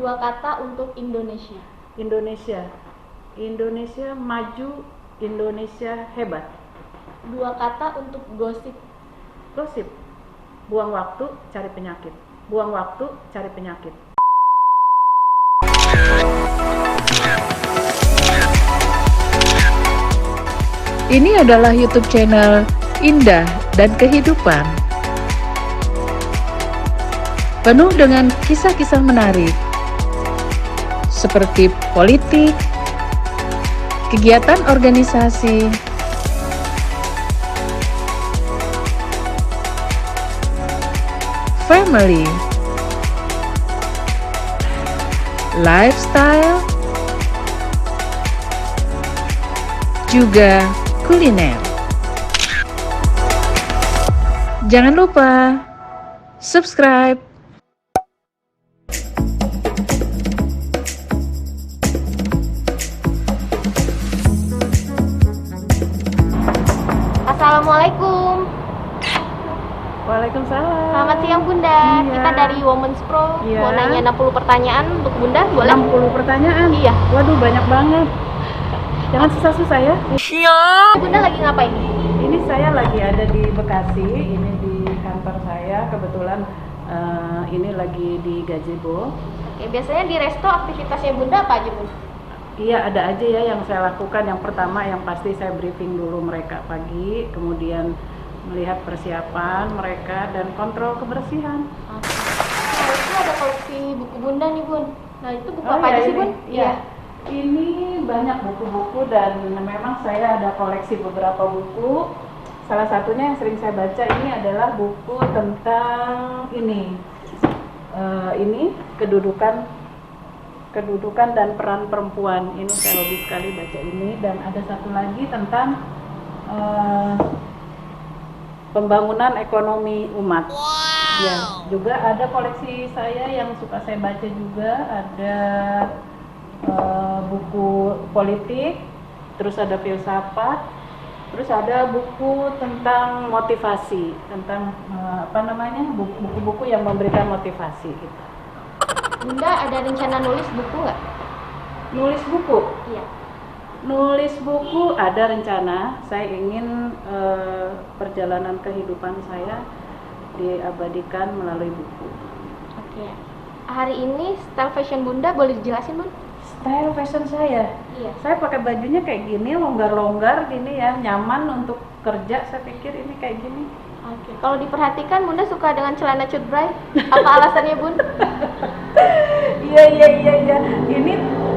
Dua kata untuk Indonesia. Indonesia. Indonesia maju, Indonesia hebat. Dua kata untuk gosip. Gosip. Buang waktu, cari penyakit. Buang waktu, cari penyakit. Ini adalah YouTube channel Indah dan Kehidupan. Penuh dengan kisah-kisah menarik seperti politik, kegiatan organisasi, family, lifestyle, juga kuliner. Jangan lupa subscribe. Assalamualaikum. Waalaikumsalam. Selamat siang Bunda. Iya. Kita dari Women's Pro. Iya. Mau nanya 60 pertanyaan untuk Bunda, boleh? 60 pertanyaan? Iya. Waduh, banyak banget. Jangan susah-susah ya. Bunda lagi ngapain? Ini saya lagi ada di Bekasi, ini di kantor saya. Kebetulan ini lagi di gazebo. Oke, biasanya di resto aktivitasnya Bunda apa aja, Bun? Iya, ada aja ya yang saya lakukan. Yang pertama yang pasti saya briefing dulu mereka pagi, kemudian melihat persiapan mereka dan kontrol kebersihan. Oke. Nah, itu ada koleksi buku Bunda nih, Bun. Nah, itu buku Oh, apa ya, aja sih, ini. Bun? Iya. Ini banyak buku-buku dan memang saya ada koleksi beberapa buku. Salah satunya yang sering saya baca ini adalah buku tentang ini kedudukan dan peran perempuan. Ini saya hobi sekali baca ini. Dan ada satu lagi tentang pembangunan ekonomi umat. Ya, juga ada koleksi saya yang suka saya baca juga, ada buku politik, terus ada filsafat, terus ada buku tentang motivasi, tentang buku-buku yang memberikan motivasi gitu. Bunda ada rencana nulis buku nggak? Nulis buku? Iya. Nulis buku ada rencana. Saya ingin perjalanan kehidupan saya diabadikan melalui buku. Oke. Hari ini style fashion Bunda boleh dijelasin, Bun? Style fashion saya? Iya. Saya pakai bajunya kayak gini, longgar-longgar gini ya, nyaman untuk kerja. Saya pikir ini kayak gini. Oke. Kalau diperhatikan Bunda suka dengan celana cutbray. Apa alasannya, Bun? Iya. Ini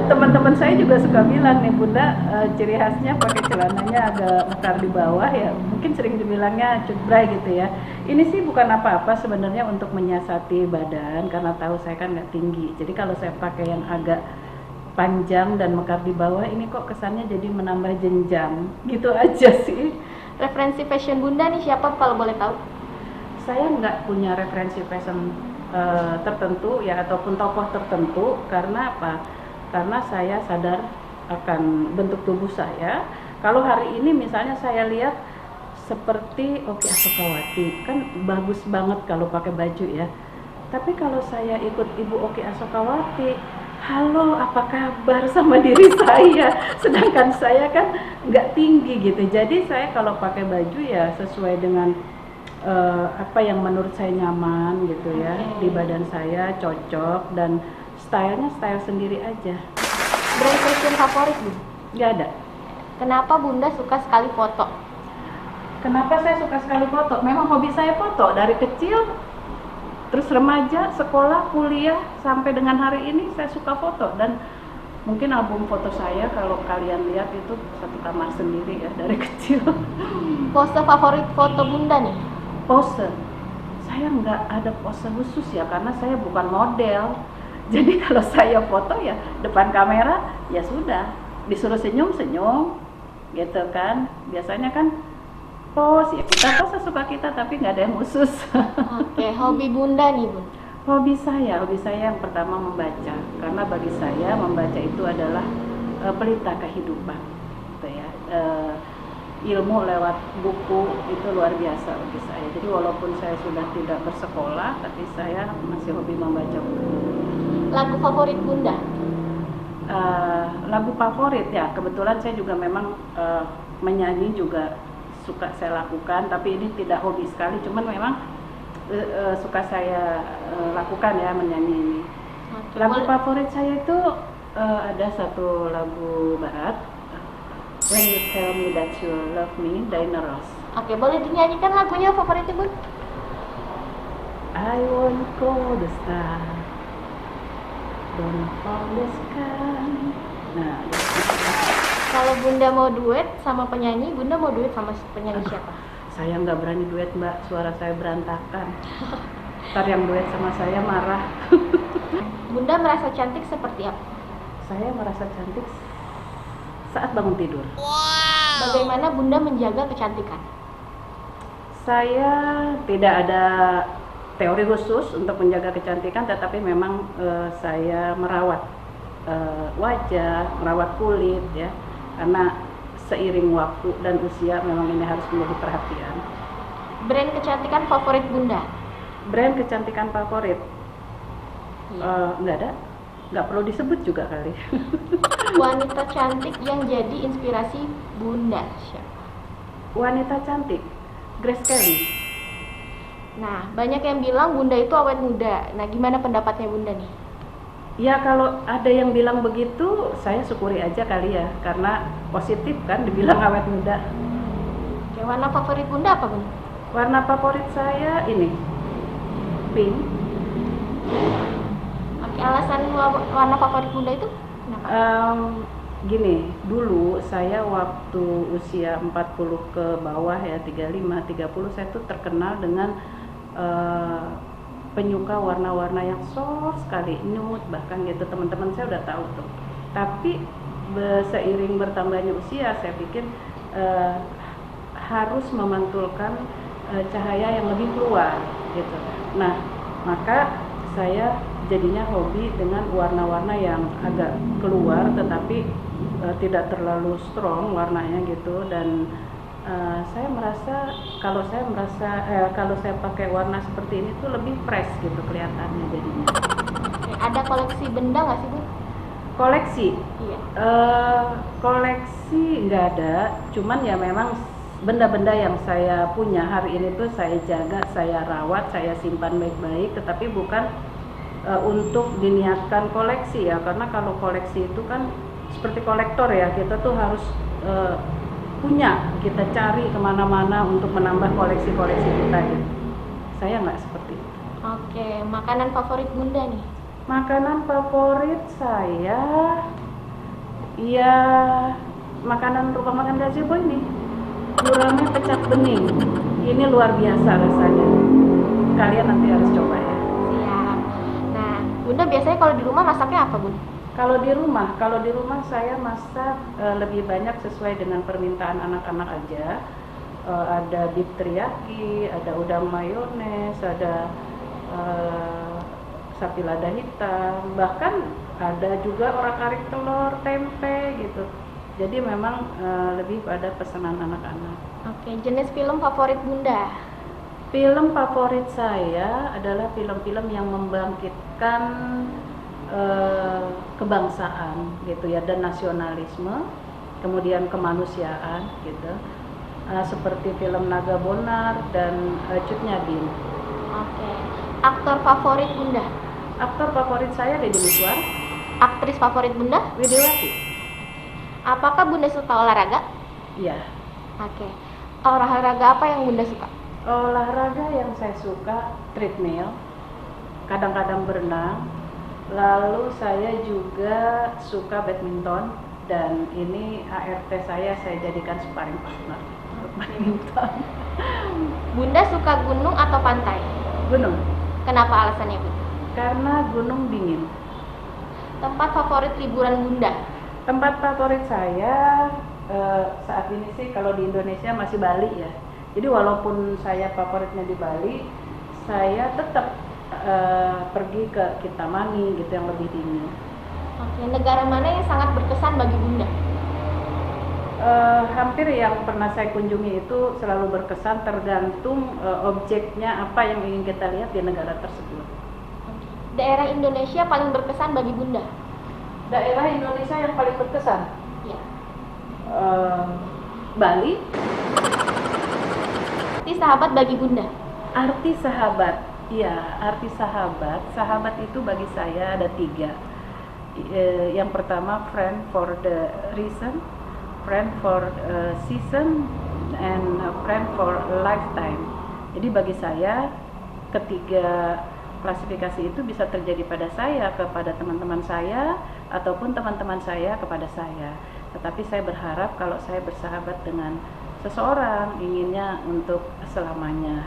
teman-teman saya juga suka bilang nih, Bunda ciri khasnya pakai celananya agak mekar di bawah ya. Mungkin sering dibilangnya cutbray gitu ya. Ini sih bukan apa-apa sebenarnya, untuk menyiasati badan karena tahu saya kan nggak tinggi. Jadi kalau saya pakai yang agak panjang dan mekar di bawah, ini kok kesannya jadi menambah jenjang. Gitu aja sih. Referensi fashion Bunda nih siapa kalau boleh tahu? Saya nggak punya referensi fashion tertentu ya, ataupun tokoh tertentu. Karena apa? Karena saya sadar akan bentuk tubuh saya. Kalau hari ini misalnya saya lihat seperti Oki Asokawati, kan bagus banget kalau pakai baju ya. Tapi kalau saya ikut Ibu Oki Asokawati, halo apa kabar sama diri saya, sedangkan saya kan nggak tinggi gitu. Jadi saya kalau pakai baju ya sesuai dengan apa yang menurut saya nyaman gitu ya. Di badan saya cocok dan stylenya style sendiri aja. Brand fashion favorit, Bun? Nggak ada. Kenapa Bunda suka sekali foto? Kenapa saya suka sekali foto? Memang hobi saya foto dari kecil, terus remaja, sekolah, kuliah, sampai dengan hari ini saya suka foto. Dan mungkin album foto saya kalau kalian lihat itu satu kamar sendiri ya dari kecil. Pose favorit foto Bunda nih? Pose, saya nggak ada pose khusus ya, karena saya bukan model. Jadi kalau saya foto ya depan kamera ya sudah, disuruh senyum-senyum gitu kan. Biasanya kan pose ya kita pose sesuka kita, tapi nggak ada yang khusus. Oke, hobi Bunda nih, Bun? Hobi saya yang pertama membaca, karena bagi saya membaca itu adalah pelita kehidupan gitu ya. Ilmu lewat buku itu luar biasa bagi saya. Jadi walaupun saya sudah tidak bersekolah, tapi saya masih hobi membaca buku. Lagu favorit Bunda? Lagu favorit ya, kebetulan saya juga memang menyanyi juga suka saya lakukan, tapi ini tidak hobi sekali, cuman memang suka saya lakukan ya, menyanyi ini. Oke, Lagu boleh. favorit saya itu ada satu lagu barat, When You Tell Me That You Love Me, Diana Ross. Oke, boleh dinyanyikan lagunya favoritnya Bun? I won't go the sky, don't fall the sky. Nah, Kalau Bunda mau duet sama penyanyi, Bunda mau duet sama penyanyi siapa? saya nggak berani duet mbak, suara saya berantakan. Ntar yang duet sama saya marah. Bunda merasa cantik seperti apa? Saya merasa cantik saat bangun tidur. Bagaimana Bunda menjaga kecantikan? Saya tidak ada teori khusus untuk menjaga kecantikan, tetapi memang saya merawat wajah, merawat kulit ya, karena seiring waktu dan usia memang ini harus menjadi perhatian. Brand kecantikan favorit Bunda? Brand kecantikan favorit? Nggak ada, nggak perlu disebut juga kali. Wanita cantik yang jadi inspirasi Bunda siapa? Wanita cantik, Grace Kelly. Nah, banyak yang bilang Bunda itu awet muda. Nah, gimana pendapatnya Bunda nih? Ya kalau ada yang bilang begitu, saya syukuri aja kali ya, karena positif kan dibilang awet muda. Oke, warna favorit Bunda apa Bunda? Warna favorit saya ini, pink. Oke, alasan warna favorit Bunda itu kenapa? Gini, dulu saya waktu usia 40 ke bawah ya, 35, 30, saya tuh terkenal dengan penyuka warna-warna yang soft sekali, nude bahkan gitu, teman-teman saya udah tahu tuh. Tapi seiring bertambahnya usia, saya pikir harus memantulkan cahaya yang lebih keluar gitu. Nah, maka saya jadinya hobi dengan warna-warna yang agak keluar tetapi tidak terlalu strong warnanya gitu, dan saya merasa kalau saya pakai warna seperti ini tuh lebih fresh gitu kelihatannya jadinya. Oke, ada koleksi benda nggak sih Bu? Koleksi? Iya. Koleksi nggak ada, cuman ya memang benda-benda yang saya punya hari ini tuh saya jaga, saya rawat, saya simpan baik-baik, tetapi bukan untuk diniatkan koleksi ya, karena kalau koleksi itu kan seperti kolektor ya, kita tuh harus punya, kita cari kemana-mana untuk menambah koleksi-koleksi kita gitu. Saya nggak seperti itu. Oke, makanan favorit Bunda nih? Makanan favorit saya, ya makanan rumah makan gazebo ini, gurame pecak bening. Ini luar biasa rasanya. Kalian nanti harus coba ya. Siap. Nah, Bunda biasanya kalau di rumah masaknya apa Bun? Kalau di rumah saya masak lebih banyak sesuai dengan permintaan anak-anak aja. Ada beef teriyaki, ada udang mayones, ada sapi lada hitam, bahkan ada juga orak-arik telur, tempe gitu. Jadi memang lebih pada pesanan anak-anak. Oke, jenis film favorit Bunda? Film favorit saya adalah film-film yang membangkitkan kebangsaan gitu ya, dan nasionalisme, kemudian kemanusiaan gitu, seperti film Naga Bonar dan Cut Nyadin. Oke, aktor favorit Bunda? Aktor favorit saya Deddy Miswar. Aktris favorit Bunda? Widiawati. Apakah Bunda suka olahraga? Iya. Oke, olahraga apa yang Bunda suka? Olahraga yang saya suka treadmill, kadang-kadang berenang, lalu saya juga suka badminton, dan ini ART saya jadikan sparring partner untuk badminton. Bunda suka gunung atau pantai? Gunung, Kenapa alasannya Bunda? karena gunung dingin. Tempat favorit liburan Bunda? Tempat favorit saya saat ini sih kalau di Indonesia masih Bali ya. Jadi walaupun saya favoritnya di Bali, saya tetap pergi ke Kintamani gitu yang lebih dingin. Oke, negara mana yang sangat berkesan bagi Bunda? Hampir yang pernah saya kunjungi itu selalu berkesan, tergantung objeknya apa yang ingin kita lihat di negara tersebut. Daerah Indonesia paling berkesan bagi Bunda? Daerah Indonesia yang paling berkesan? Ya. Bali. Arti sahabat bagi Bunda? Arti sahabat, ya, arti sahabat. Sahabat itu bagi saya ada 3. Yang pertama, friend for the reason, friend for season, and friend for lifetime. Jadi bagi saya, ketiga klasifikasi itu bisa terjadi pada saya, kepada teman-teman saya, ataupun teman-teman saya kepada saya. Tetapi saya berharap kalau saya bersahabat dengan seseorang, inginnya untuk selamanya.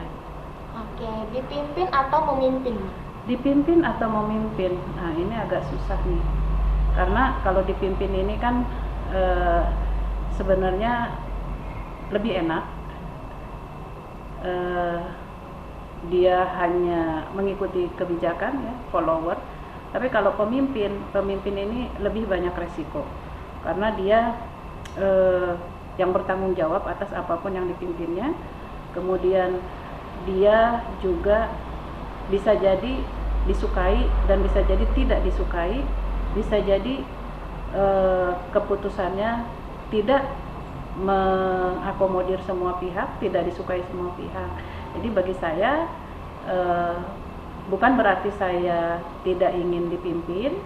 Oke, dipimpin atau memimpin? Dipimpin atau memimpin? Nah, ini agak susah nih. Karena kalau dipimpin ini kan sebenarnya lebih enak. Dia hanya mengikuti kebijakan, ya, follower. Tapi kalau pemimpin ini lebih banyak resiko. Karena dia yang bertanggung jawab atas apapun yang dipimpinnya. Kemudian dia juga bisa jadi disukai dan bisa jadi tidak disukai, bisa jadi keputusannya tidak mengakomodir semua pihak, tidak disukai semua pihak. Jadi bagi saya bukan berarti saya tidak ingin dipimpin,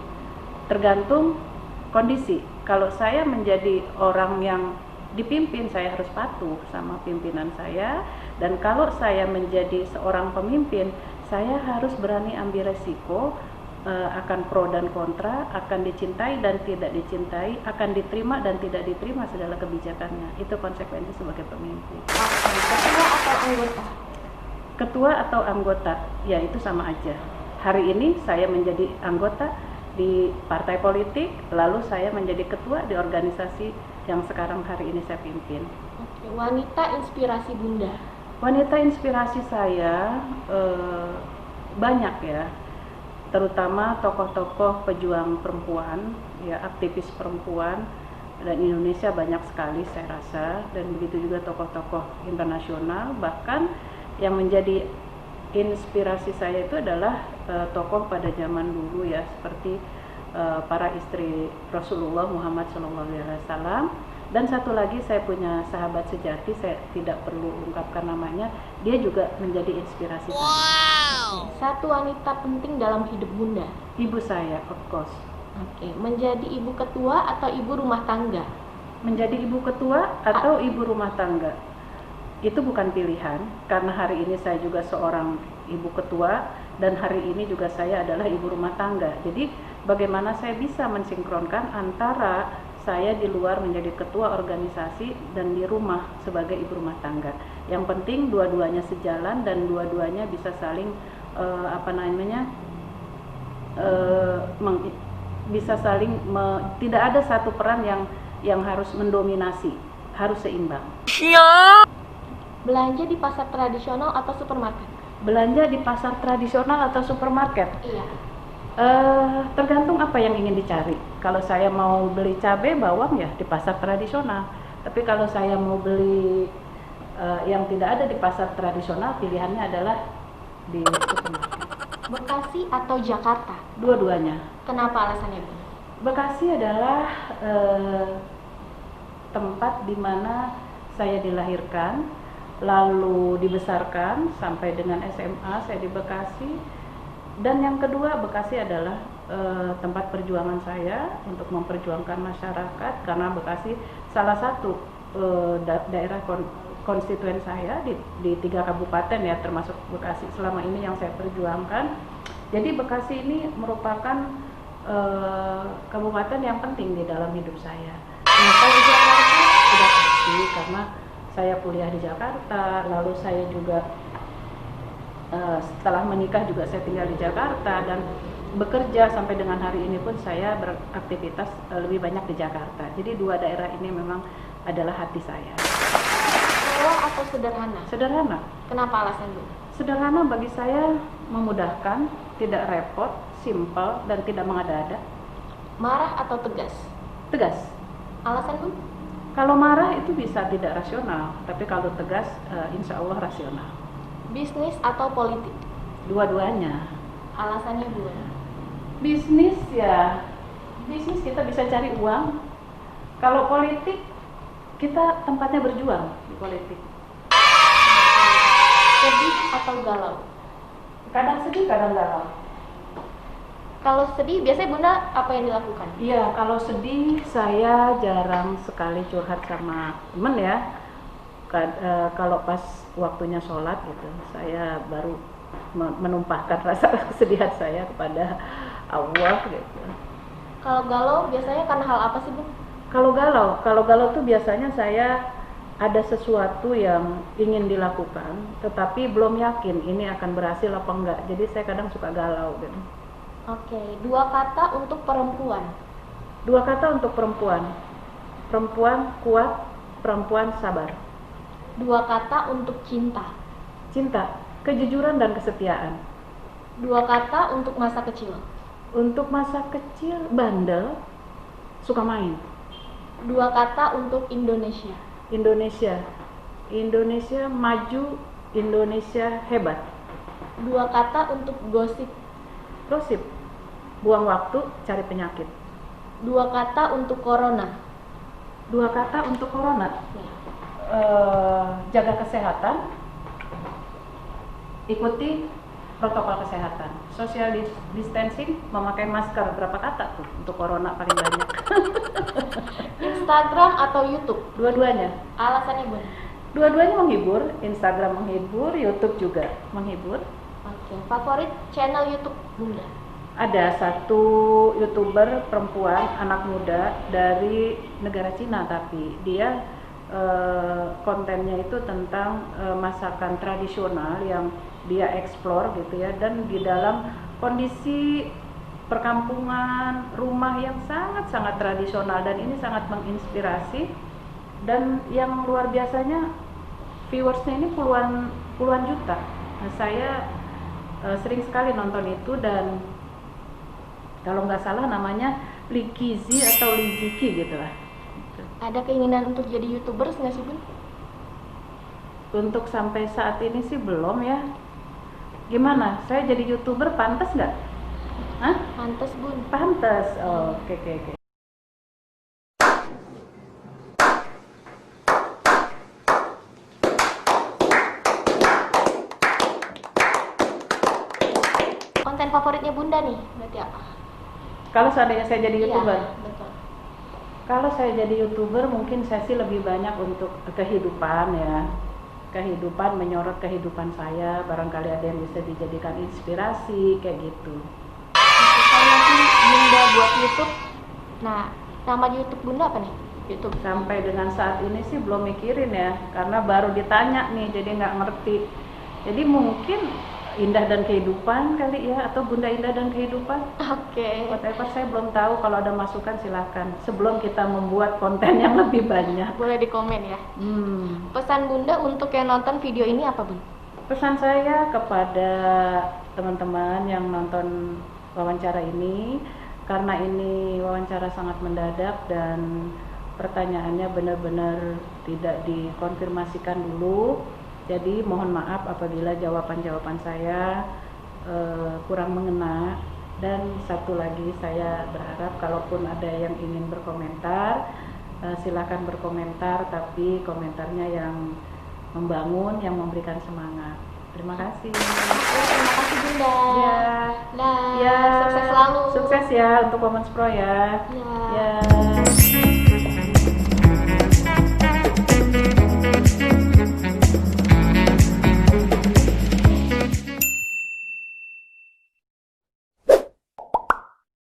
tergantung kondisi. Kalau saya menjadi orang yang dipimpin, saya harus patuh sama pimpinan saya. Dan kalau saya menjadi seorang pemimpin, saya harus berani ambil resiko, akan pro dan kontra, akan dicintai dan tidak dicintai, akan diterima dan tidak diterima segala kebijakannya. Itu konsekuensi sebagai pemimpin. Ketua atau anggota? Ketua atau anggota, ya itu sama aja. Hari ini saya menjadi anggota di partai politik, lalu saya menjadi ketua di organisasi yang sekarang hari ini saya pimpin. Oke, wanita inspirasi Bunda? Wanita inspirasi saya banyak, ya, terutama tokoh-tokoh pejuang perempuan, ya, aktivis perempuan, dan Indonesia banyak sekali saya rasa, dan begitu juga tokoh-tokoh internasional. Bahkan yang menjadi inspirasi saya itu adalah tokoh pada zaman dulu, ya, seperti para istri Rasulullah Muhammad SAW. Dan satu lagi, saya punya sahabat sejati, saya tidak perlu ungkapkan namanya, dia juga menjadi inspirasi saya. Satu wanita penting dalam hidup Bunda? Ibu saya, of course. Oke, menjadi ibu ketua atau ibu rumah tangga? Menjadi ibu ketua atau ibu rumah tangga, itu bukan pilihan, karena hari ini saya juga seorang ibu ketua, dan hari ini juga saya adalah ibu rumah tangga. Jadi bagaimana saya bisa mensinkronkan antara saya di luar menjadi ketua organisasi dan di rumah sebagai ibu rumah tangga. Yang penting dua-duanya sejalan dan dua-duanya bisa saling bisa saling tidak ada satu peran yang harus mendominasi, harus seimbang. Belanja di pasar tradisional atau supermarket? Belanja di pasar tradisional atau supermarket? Iya. Tergantung apa yang ingin dicari. Kalau saya mau beli cabai bawang, ya di pasar tradisional. Tapi kalau saya mau beli yang tidak ada di pasar tradisional, pilihannya adalah di supermarket. Bekasi atau Jakarta? Dua-duanya. Kenapa alasannya, Bu? Bekasi adalah tempat di mana saya dilahirkan, lalu dibesarkan sampai dengan SMA saya di Bekasi. Dan yang kedua, Bekasi adalah tempat perjuangan saya untuk memperjuangkan masyarakat, karena Bekasi salah satu daerah konstituen saya di 3 kabupaten, ya, termasuk Bekasi selama ini yang saya perjuangkan. Jadi Bekasi ini merupakan kabupaten yang penting di dalam hidup saya. Nah, kalau Jakarta sudah pasti, karena saya kuliah di Jakarta, lalu saya juga setelah menikah juga saya tinggal di Jakarta, dan bekerja sampai dengan hari ini pun saya beraktivitas lebih banyak di Jakarta. Jadi 2 daerah ini memang adalah hati saya. Mewah atau sederhana? Sederhana. Kenapa alasan, Bu? Sederhana bagi saya memudahkan, tidak repot, simpel, dan tidak mengada-ada. Marah atau tegas? Tegas. Alasan, Bu? Kalau marah itu bisa tidak rasional, tapi kalau tegas insya Allah rasional. Bisnis atau politik? Dua-duanya. Alasannya, Bu? Bisnis ya, bisnis kita bisa cari uang. Kalau politik, kita tempatnya berjuang di politik. Sedih atau galau? Kadang sedih, kadang galau. Kalau sedih biasanya Bunda apa yang dilakukan? Iya, kalau sedih saya jarang sekali curhat sama temen ya. Kalau pas waktunya sholat gitu, saya baru menumpahkan rasa kesedihan saya kepada Allah gitu. Kalau galau biasanya karena hal apa sih Bun? Kalau galau tuh biasanya saya ada sesuatu yang ingin dilakukan, tetapi belum yakin ini akan berhasil apa enggak. Jadi saya kadang suka galau gitu. Oke, 2 kata untuk perempuan. 2 kata untuk perempuan. Perempuan kuat, perempuan sabar. 2 kata untuk cinta. Cinta, kejujuran dan kesetiaan. 2 kata untuk masa kecil. Untuk masa kecil, bandel, suka main. 2 kata untuk Indonesia. Indonesia maju, Indonesia hebat. 2 kata untuk gosip. Gosip, buang waktu, cari penyakit. 2 kata untuk corona. 2 kata untuk corona, Ya. jaga kesehatan, ikuti protokol kesehatan, social distancing, memakai masker. Berapa kata tuh untuk corona paling banyak? Instagram atau YouTube? Dua-duanya. Alasannya Bun? Dua-duanya menghibur, Instagram menghibur, YouTube juga menghibur. Oke, favorit channel YouTube Bunda? Ada satu YouTuber perempuan, anak muda dari negara Cina, tapi dia kontennya itu tentang masakan tradisional yang dia explore gitu ya, dan di dalam kondisi perkampungan, rumah yang sangat-sangat tradisional, dan ini sangat menginspirasi. Dan yang luar biasanya viewersnya ini puluhan juta. Nah, saya sering sekali nonton itu, dan kalau nggak salah namanya Likizi atau Liziki gitu lah. Ada keinginan untuk jadi YouTubers nggak sih Bun? Untuk sampai saat ini sih belum ya. Gimana? Saya jadi YouTuber pantas nggak? Hah? Pantes Bun. Pantas. Oh, oke. Konten favoritnya Bunda nih, berarti apa? Kalau seandainya saya jadi YouTuber, Iya, betul. kalau saya jadi YouTuber mungkin saya sih lebih banyak untuk kehidupan ya. Kehidupan, menyorot kehidupan saya, barangkali ada yang bisa dijadikan inspirasi kayak gitu. Kalau nanti Bunda buat YouTube, nah nama YouTube Bunda apa nih? YouTube. Sampai dengan saat ini sih belum mikirin ya, karena baru ditanya nih, jadi nggak ngerti. Jadi mungkin Indah dan Kehidupan kali ya, atau Bunda Indah dan Kehidupan. Oke. Whatever, saya belum tahu. Kalau ada masukan silahkan, sebelum kita membuat konten yang lebih banyak. Boleh di komen ya. Pesan Bunda untuk yang nonton video ini apa Bun? Pesan saya kepada teman-teman yang nonton wawancara ini, karena ini wawancara sangat mendadak dan pertanyaannya benar-benar tidak dikonfirmasikan dulu. Jadi mohon maaf apabila jawaban-jawaban saya kurang mengena. Dan satu lagi, saya berharap kalaupun ada yang ingin berkomentar, silakan berkomentar, tapi komentarnya yang membangun, yang memberikan semangat. Terima kasih. Terima kasih Bunda. Ya. Nah, Ya, sukses selalu. sukses ya untuk Women's Pro ya. Ya. Ya.